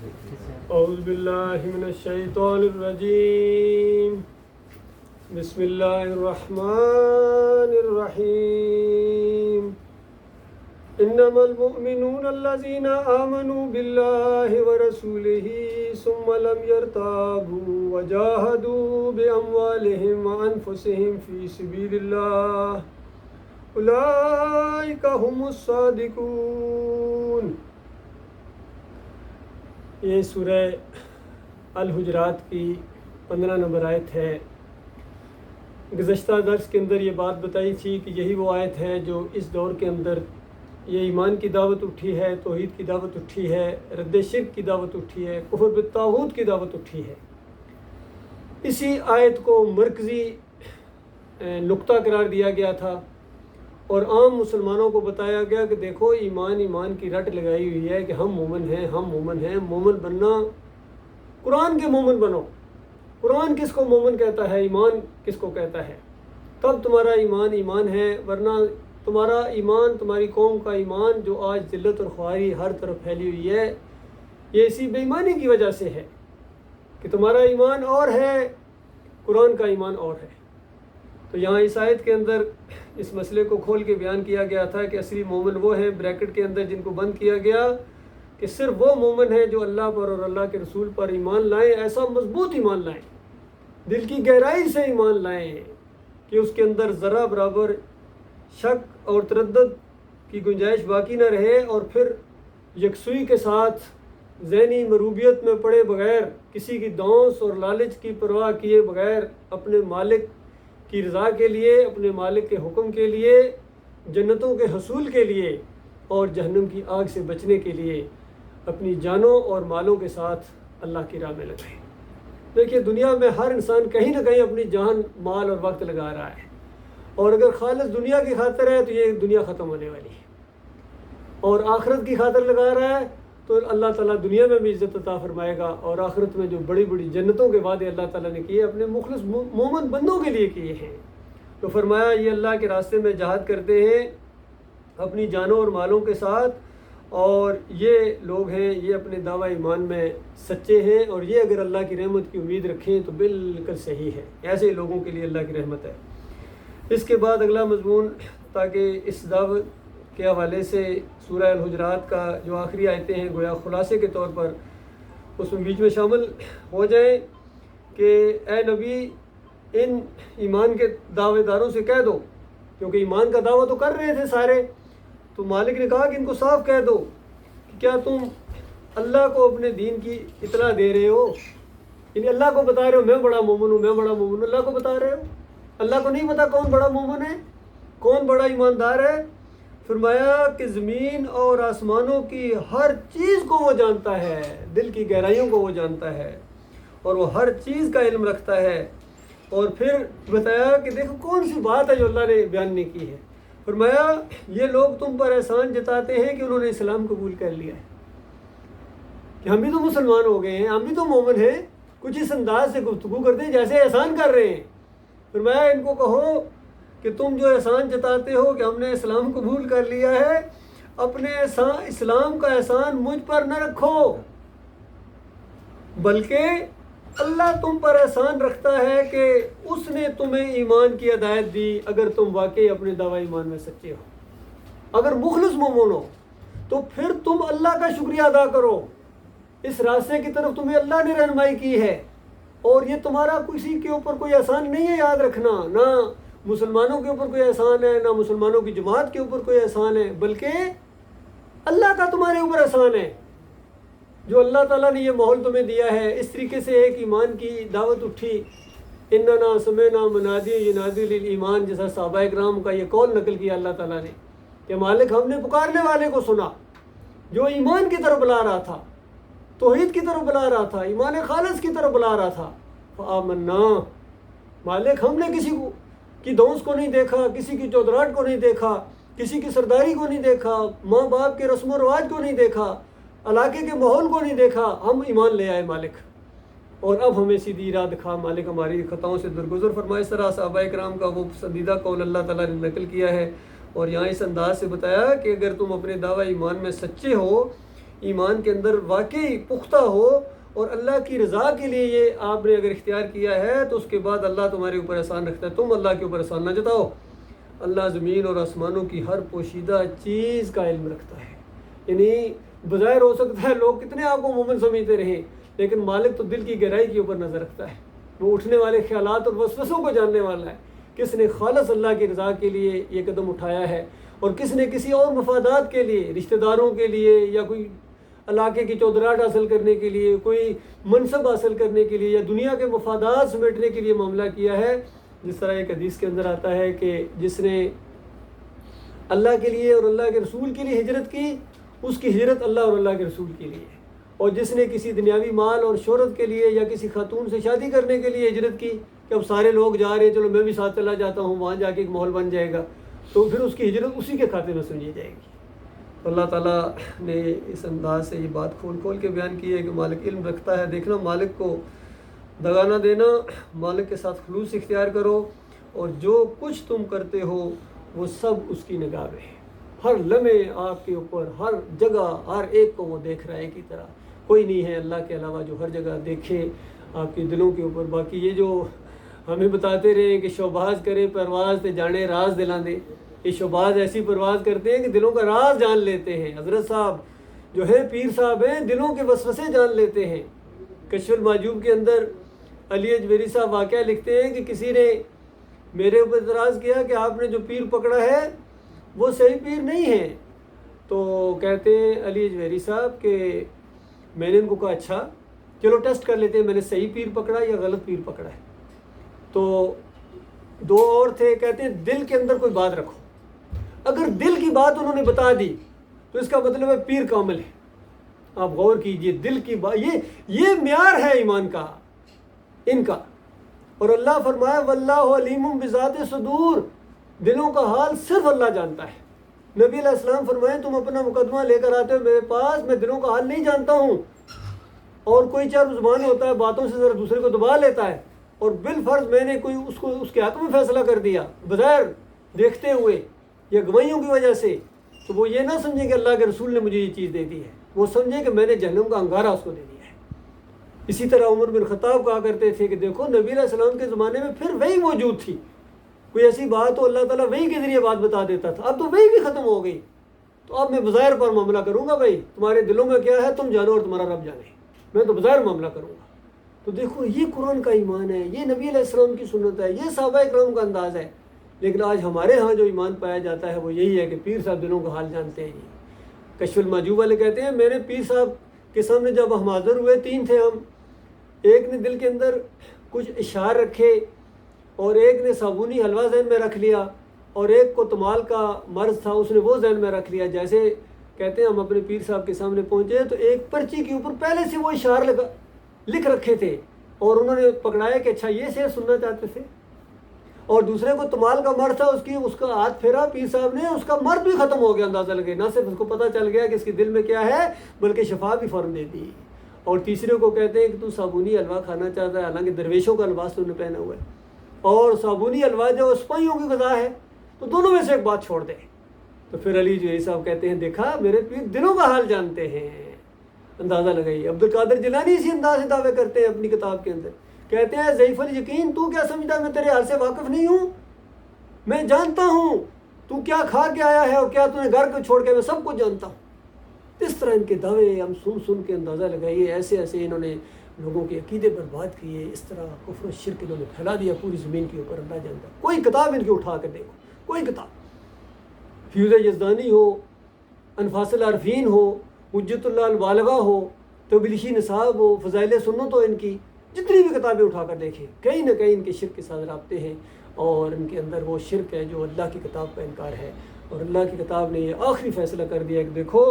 اعوذ باللہ من الشیطان الرجیم بسم اللہ الرحمن الرحیم انما المؤمنون الذین آمنوا باللہ ورسولہ ثم لم يرتابوا وجاہدوا باموالہم وانفسہم فی سبیل اللہ اولئک هم الصادقون۔ یہ سورہ الحجرات کی 15 نمبر آیت ہے۔ گزشتہ درس کے اندر یہ بات بتائی تھی کہ یہی وہ آیت ہے جو اس دور کے اندر یہ ایمان کی دعوت اٹھی ہے، توحید کی دعوت اٹھی ہے، رد شرک کی دعوت اٹھی ہے، کفر بالطاغوت کی دعوت اٹھی ہے۔ اسی آیت کو مرکزی نقطہ قرار دیا گیا تھا اور عام مسلمانوں کو بتایا گیا کہ دیکھو ایمان کی رٹ لگائی ہوئی ہے کہ ہم مومن ہیں، ہم مومن ہیں۔ مومن بننا، قرآن کے مومن بنو۔ قرآن کس کو مومن کہتا ہے، ایمان کس کو کہتا ہے؟ تب تمہارا ایمان ہے، ورنہ تمہارا ایمان، تمہاری قوم کا ایمان جو آج ذلت اور خواری ہر طرف پھیلی ہوئی ہے، یہ اسی بے ایمانی کی وجہ سے ہے کہ تمہارا ایمان اور ہے، قرآن کا ایمان اور ہے۔ تو یہاں اس آیت کے اندر اس مسئلے کو کھول کے بیان کیا گیا تھا کہ اصلی مومن وہ ہیں، بریکٹ کے اندر جن کو بند کیا گیا کہ صرف وہ مومن ہیں جو اللہ پر اور اللہ کے رسول پر ایمان لائیں، ایسا مضبوط ایمان لائیں، دل کی گہرائی سے ایمان لائیں کہ اس کے اندر ذرہ برابر شک اور تردد کی گنجائش باقی نہ رہے، اور پھر یکسوئی کے ساتھ ذہنی مروبیت میں پڑے بغیر، کسی کی دونس اور لالچ کی پرواہ کیے بغیر، اپنے مالک کی رضا کے لیے، اپنے مالک کے حکم کے لیے، جنتوں کے حصول کے لیے اور جہنم کی آگ سے بچنے کے لیے اپنی جانوں اور مالوں کے ساتھ اللہ کی راہ میں لگائیں۔ دیکھیے دنیا میں ہر انسان کہیں نہ کہیں اپنی جان، مال اور وقت لگا رہا ہے، اور اگر خالص دنیا کی خاطر ہے تو یہ دنیا ختم ہونے والی ہے، اور آخرت کی خاطر لگا رہا ہے تو اللہ تعالیٰ دنیا میں بھی عزت عطا فرمائے گا، اور آخرت میں جو بڑی بڑی جنتوں کے وعدے اللہ تعالیٰ نے کیے اپنے مخلص مومن بندوں کے لیے کیے ہیں۔ تو فرمایا یہ اللہ کے راستے میں جہاد کرتے ہیں اپنی جانوں اور مالوں کے ساتھ، اور یہ لوگ ہیں، یہ اپنے دعویٰ ایمان میں سچے ہیں، اور یہ اگر اللہ کی رحمت کی امید رکھیں تو بالکل صحیح ہے، ایسے لوگوں کے لیے اللہ کی رحمت ہے۔ اس کے بعد اگلا مضمون، تاکہ اس دعوت کے حوالے سے سورہ الحجرات کا جو آخری آیتیں ہیں گویا خلاصے کے طور پر اس میں بیچ میں شامل ہو جائیں کہ اے نبی ان ایمان کے دعوے داروں سے کہہ دو، کیونکہ ایمان کا دعویٰ تو کر رہے تھے سارے، تو مالک نے کہا کہ ان کو صاف کہہ دو کہ کیا تم اللہ کو اپنے دین کی اطلاع دے رہے ہو، یعنی اللہ کو بتا رہے ہو میں بڑا مومن ہوں، میں بڑا مومن ہوں، اللہ کو بتا رہے ہو؟ اللہ کو نہیں پتا کون بڑا مومن ہے، کون بڑا ایماندار ہے؟ فرمایا کہ زمین اور آسمانوں کی ہر چیز کو وہ جانتا ہے، دل کی گہرائیوں کو وہ جانتا ہے، اور وہ ہر چیز کا علم رکھتا ہے۔ اور پھر بتایا کہ دیکھو کون سی بات ہے جو اللہ نے بیان نہیں کی ہے۔ فرمایا یہ لوگ تم پر احسان جتاتے ہیں کہ انہوں نے اسلام قبول کر لیا ہے، کہ ہم بھی تو مسلمان ہو گئے ہیں، ہم بھی تو مومن ہیں، کچھ اس انداز سے گفتگو کرتے ہیں جیسے احسان کر رہے ہیں۔ فرمایا ان کو کہو کہ تم جو احسان جتاتے ہو کہ ہم نے اسلام قبول کر لیا ہے، اپنے اسلام کا احسان مجھ پر نہ رکھو، بلکہ اللہ تم پر احسان رکھتا ہے کہ اس نے تمہیں ایمان کی ہدایت دی اگر تم واقعی اپنے دعویٰ ایمان میں سچے ہو، اگر مخلص مومن ہو تو پھر تم اللہ کا شکریہ ادا کرو، اس راستے کی طرف تمہیں اللہ نے رہنمائی کی ہے، اور یہ تمہارا کسی کے اوپر کوئی احسان نہیں ہے، یاد رکھنا، نہ مسلمانوں کے اوپر کوئی احسان ہے، نہ مسلمانوں کی جماعت کے اوپر کوئی احسان ہے، بلکہ اللہ کا تمہارے اوپر احسان ہے جو اللہ تعالیٰ نے یہ ماحول تمہیں دیا ہے۔ اس طریقے سے ایک ایمان کی دعوت اٹھی، اننا سمعنا منادی ینادی للایمان، جیسا صحابہ اکرام کا یہ قول نقل کیا اللہ تعالیٰ نے کہ مالک ہم نے پکارنے والے کو سنا جو ایمان کی طرف بلا رہا تھا، توحید کی طرف بلا رہا تھا، ایمان خالص کی طرف بلا رہا تھا، فآمنا، مالک ہم نے کسی کی دونس کو نہیں دیکھا، کسی کی چودراہٹ کو نہیں دیکھا، کسی کی سرداری کو نہیں دیکھا، ماں باپ کے رسم و رواج کو نہیں دیکھا، علاقے کے ماحول کو نہیں دیکھا، ہم ایمان لے آئے مالک، اور اب ہمیں سیدھی راہ دکھا مالک، ہماری خطاؤں سے درگزر فرما۔ اس طرح صحابہ اکرام کا وہ پسندیدہ قول اللہ تعالیٰ نے نقل کیا ہے، اور یہاں اس انداز سے بتایا کہ اگر تم اپنے دعویٰ ایمان میں سچے ہو ایمان کے اندر واقعی پختہ ہو اور اللہ کی رضا کے لیے یہ آپ نے اگر اختیار کیا ہے تو اس کے بعد اللہ تمہارے اوپر احسان رکھتا ہے، تم اللہ کے اوپر احسان نہ جتاؤ۔ اللہ زمین اور آسمانوں کی ہر پوشیدہ چیز کا علم رکھتا ہے، یعنی بظاہر ہو سکتا ہے لوگ کتنے آپ کو مومن سمجھتے رہیں، لیکن مالک تو دل کی گہرائی کے اوپر نظر رکھتا ہے، وہ اٹھنے والے خیالات اور وسوسوں کو جاننے والا ہے، کس نے خالص اللہ کی رضا کے لیے یہ قدم اٹھایا ہے اور کس نے کسی اور مفادات کے لیے، رشتہ داروں کے لیے یا کوئی علاقے کی چودراہٹ حاصل کرنے کے لیے، کوئی منصب حاصل کرنے کے لیے یا دنیا کے مفادات سمیٹنے کے لیے معاملہ کیا ہے۔ جس طرح ایک حدیث کے اندر آتا ہے کہ جس نے اللہ کے لیے اور اللہ کے رسول کے لیے ہجرت کی، اس کی ہجرت اللہ اور اللہ کے رسول کے لیے، اور جس نے کسی دنیاوی مال اور شہرت کے لیے یا کسی خاتون سے شادی کرنے کے لیے ہجرت کی کہ اب سارے لوگ جا رہے ہیں چلو میں بھی ساتھ چلا جاتا ہوں، وہاں جا کے ایک ماحول بن جائے گا، تو پھر اس کی ہجرت اسی کے کھاتے میں سمجھی جائے گی۔ اللہ تعالیٰ نے اس انداز سے یہ بات کھول کھول کے بیان کی ہے کہ مالک علم رکھتا ہے۔ دیکھنا، مالک کو دغا نہ دینا، مالک کے ساتھ خلوص اختیار کرو، اور جو کچھ تم کرتے ہو وہ سب اس کی نگاہ میں ہے، ہر لمحے آپ کے اوپر، ہر جگہ، ہر ایک کو وہ دیکھ رہا ہے کی طرح۔ کوئی نہیں ہے اللہ کے علاوہ جو ہر جگہ دیکھے آپ کے دلوں کے اوپر۔ باقی یہ جو ہمیں بتاتے رہے کہ شوباز کرے پرواز تے جانے راز دلاں دے، یہ شوباز ایسی پرواز کرتے ہیں کہ دلوں کا راز جان لیتے ہیں۔ حضرت صاحب جو ہے پیر صاحب ہیں، دلوں کے وسوسے جان لیتے ہیں۔ کشف المحجوب کے اندر علی اجمیری صاحب واقعہ لکھتے ہیں کہ کسی نے میرے اوپر اعتراض کیا کہ آپ نے جو پیر پکڑا ہے وہ صحیح پیر نہیں ہے، تو کہتے ہیں علی اجمیری صاحب کہ میں نے ان کو کہا اچھا چلو ٹیسٹ کر لیتے ہیں، میں نے صحیح پیر پکڑا یا غلط پیر پکڑا ہے۔ تو دو اور تھے، کہتے ہیں دل کے اندر کوئی بات رکھو، اگر دل کی بات انہوں نے بتا دی تو اس کا مطلب ہے پیر کامل ہے۔ آپ غور کیجئے، دل کی بات، یہ معیار ہے ایمان کا ان کا۔ اور اللہ فرمایا واللہ علیم بذات صدور، دلوں کا حال صرف اللہ جانتا ہے۔ نبی علیہ السلام فرمائے تم اپنا مقدمہ لے کر آتے ہو میرے پاس، میں دلوں کا حال نہیں جانتا ہوں۔ اور کوئی چار زبان ہوتا ہے، باتوں سے ذرا دوسرے کو دبا لیتا ہے، اور بالفرض میں نے کوئی اس کے حق میں فیصلہ کر دیا بظاہر دیکھتے ہوئے یا گواہیوں کی وجہ سے، تو وہ یہ نہ سمجھے کہ اللہ کے رسول نے مجھے یہ چیز دے دی ہے، وہ سمجھے کہ میں نے جہنم کا انگارہ اس کو دے دیا ہے۔ اسی طرح عمر بن خطاب کہا کرتے تھے کہ دیکھو نبی علیہ السلام کے زمانے میں پھر وہی موجود تھی، کوئی ایسی بات تو اللہ تعالیٰ وہی کے ذریعے بات بتا دیتا تھا، اب تو وہی بھی ختم ہو گئی، تو اب میں بظاہر پر معاملہ کروں گا، بھائی تمہارے دلوں میں کیا ہے تم جانو اور تمہارا رب جانے، میں تو بظاہر معاملہ کروں گا۔ تو دیکھو یہ قرآن کا ایمان ہے، یہ نبی علیہ السلام کی سنت ہے، یہ صحابہ اکرام کا انداز ہے۔ لیکن آج ہمارے ہاں جو ایمان پایا جاتا ہے وہ یہی ہے کہ پیر صاحب دلوں کا حال جانتے ہیں۔ جی کشف المحجوب والے کہتے ہیں میرے پیر صاحب کے سامنے جب ہم حاضر ہوئے، تین تھے ہم، ایک نے دل کے اندر کچھ اشعار رکھے، اور ایک نے صابونی حلوہ ذہن میں رکھ لیا، اور ایک کو تمال کا مرض تھا اس نے وہ ذہن میں رکھ لیا۔ جیسے کہتے ہیں ہم اپنے پیر صاحب کے سامنے پہنچے تو ایک پرچی کے اوپر پہلے سے وہ اشعار لکھ رکھے تھے، اور انہوں نے پکڑایا کہ اچھا یہ شعر سننا چاہتے تھے، اور دوسرے کو تمال کا مرض تھا، اس کا ہاتھ پھیرا پیر صاحب نے، اس کا مرض بھی ختم ہو گیا، اندازہ لگے، نہ صرف اس کو پتہ چل گیا کہ اس کے دل میں کیا ہے بلکہ شفا بھی فوراً دے دی۔ اور تیسرے کو کہتے ہیں کہ تو صابونی حلوہ کھانا چاہتا ہے، حالانکہ درویشوں کا لباس تو نے پہنا ہوا ہے، اور صابونی حلوہ جو سپاہیوں کی غذا ہے، تو دونوں میں سے ایک بات چھوڑ دے۔ تو پھر علی جوہری صاحب کہتے ہیں دیکھا میرے پیر دلوں کا حال جانتے ہیں، اندازہ لگائیے۔ عبد القادر جیلانی اسی انداز سے دعوے کرتے ہیں اپنی کتاب کے اندر، کہتے ہیں ضعیف الیقین تو کیا سمجھتا میں تیرے حال سے واقف نہیں ہوں، میں جانتا ہوں تو کیا کھا کے آیا ہے اور کیا تو نے گھر کو چھوڑ کے، میں سب کچھ جانتا ہوں۔ اس طرح ان کے دعوے ہم سن کے اندازہ لگائیے، ایسے ایسے انہوں نے لوگوں کے عقیدے برباد کیے، اس طرح کفر و شرک انہوں نے پھیلا دیا پوری زمین کے اوپر، اللہ جانتا۔ کوئی کتاب ان کی اٹھا کر دیکھو، کوئی کتاب، فیوز یزدانی ہو، انفاس العارفین ہو، حجت اللہ البالغہ ہو، تبلیغی نصاب ہو، فضائل سنت ہو، ان کی جتنی بھی کتابیں اٹھا کر دیکھیں، کہیں نہ کہیں ان کے شرک کے ساتھ رابطے ہیں، اور ان کے اندر وہ شرک ہے جو اللہ کی کتاب کا انکار ہے۔ اور اللہ کی کتاب نے یہ آخری فیصلہ کر دیا کہ دیکھو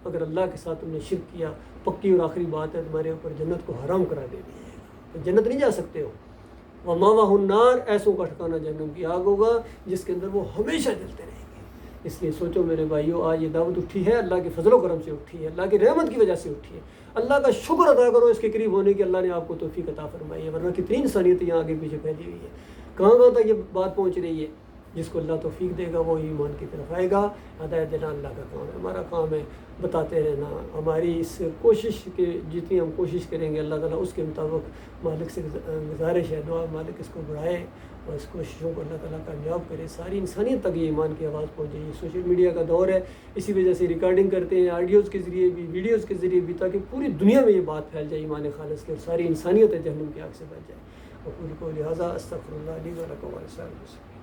اگر اللہ کے ساتھ تم نے شرک کیا، پکی اور آخری بات ہے تمہارے اوپر جنت کو حرام کرا دے دی ہے، تو جنت نہیں جا سکتے ہو۔ وَمَأْوَاهُ النَّارُ، ایسوں کا ٹھکانہ جہنم کی آگ ہوگا جس کے اندر وہ ہمیشہ جلتے رہیں گے۔ اس لیے سوچو میرے بھائیو، آج یہ دعوت اٹھی ہے اللہ کے فضل و کرم سے اٹھی ہے، اللہ کی رحمت کی وجہ سے اٹھی ہے، اللہ کا شکر ادا کرو اس کے قریب ہونے کی، اللہ نے آپ کو توفیق عطا فرمائی ہے، ورنہ کتنی انسانیت یہاں آگے پیچھے پھیلی ہوئی ہے، کہاں تک یہ بات پہنچ رہی ہے۔ جس کو اللہ توفیق دے گا وہ ایمان کی طرف آئے گا. ہدایت دینا اللہ کا کام ہے. ہمارا کام ہے بتاتے رہنا. ہماری اس کوشش کے جتنی ہم کوشش کریں گے اللہ تعالیٰ اس کے مطابق مالک سے گزارش ہے دعا مالک اس کو بڑھائے اور اس کوششوں کو اللہ تعالیٰ کامیاب کرے. ساری انسانیت تک یہ ایمان کی آواز پہنچے. یہ سوشل میڈیا کا دور ہے, اسی وجہ سے ریکارڈنگ کرتے ہیں آڈیوز کے ذریعے بھی ویڈیوز کے ذریعے بھی, تاکہ پوری دنیا میں یہ بات پھیل جائے ایمان خالص کی اور ساری انسانیت جہنم کی آگ سے بچ جائے. وقول کو لہٰذا استغفر اللہ لی و لکم ولسائر المسلمین.